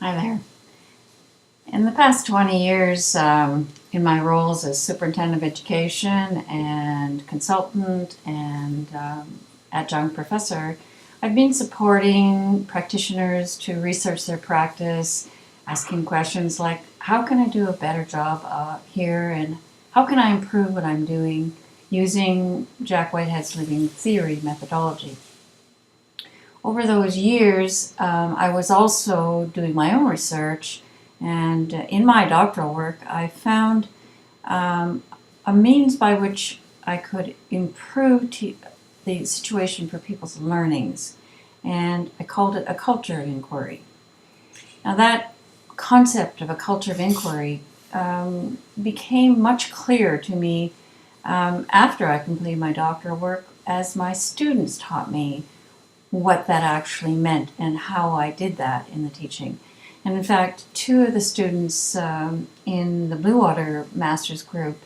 Hi there. In the past 20 years, in my roles as superintendent of education and consultant and adjunct professor, I've been supporting practitioners to research their practice, asking questions like, how can I do a better job here, and how can I improve what I'm doing using Jack Whitehead's living theory methodology. Over those years, I was also doing my own research, and in my doctoral work, I found a means by which I could improve the situation for people's learnings, and I called it a culture of inquiry. Now, that concept of a culture of inquiry became much clearer to me after I completed my doctoral work, as my students taught me what that actually meant and how I did that in the teaching. And in fact, two of the students in the Blue Water Masters group,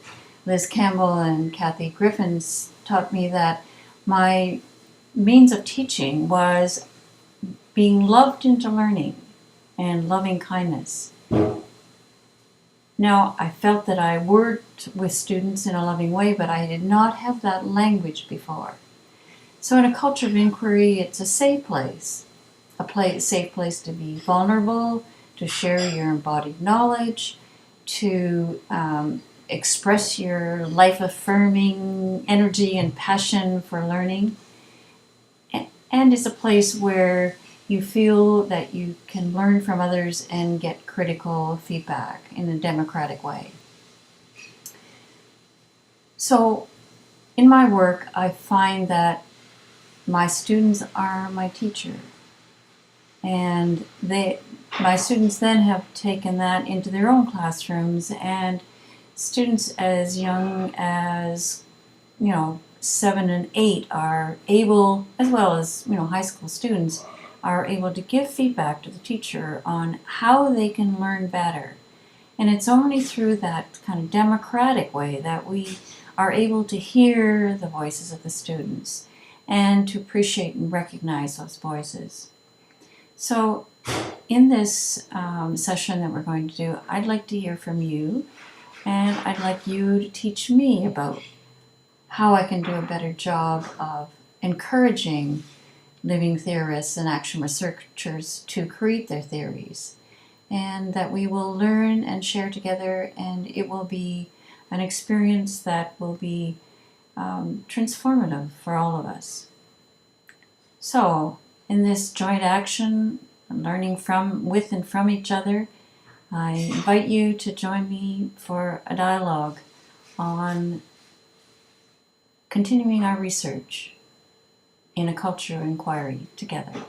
Liz Campbell and Kathy Griffins, taught me that my means of teaching was being loved into learning and loving kindness. Now, I felt that I worked with students in a loving way, but I did not have that language before. So in a culture of inquiry, it's a safe place, safe place to be vulnerable, to share your embodied knowledge, to express your life-affirming energy and passion for learning. And it's a place where you feel that you can learn from others and get critical feedback in a democratic way. So in my work, I find that my students are my teacher, and my students then have taken that into their own classrooms, and students as young as 7 and 8 are able, as well as high school students, are able to give feedback to the teacher on how they can learn better. And it's only through that kind of democratic way that we are able to hear the voices of the students and to appreciate and recognize those voices. So in this session that we're going to do, I'd like to hear from you, and I'd like you to teach me about how I can do a better job of encouraging living theorists and action researchers to create their theories, and that we will learn and share together, and it will be an experience that will be transformative for all of us. So, in this joint action, learning with and from each other, I invite you to join me for a dialogue on continuing our research in a culture of inquiry together.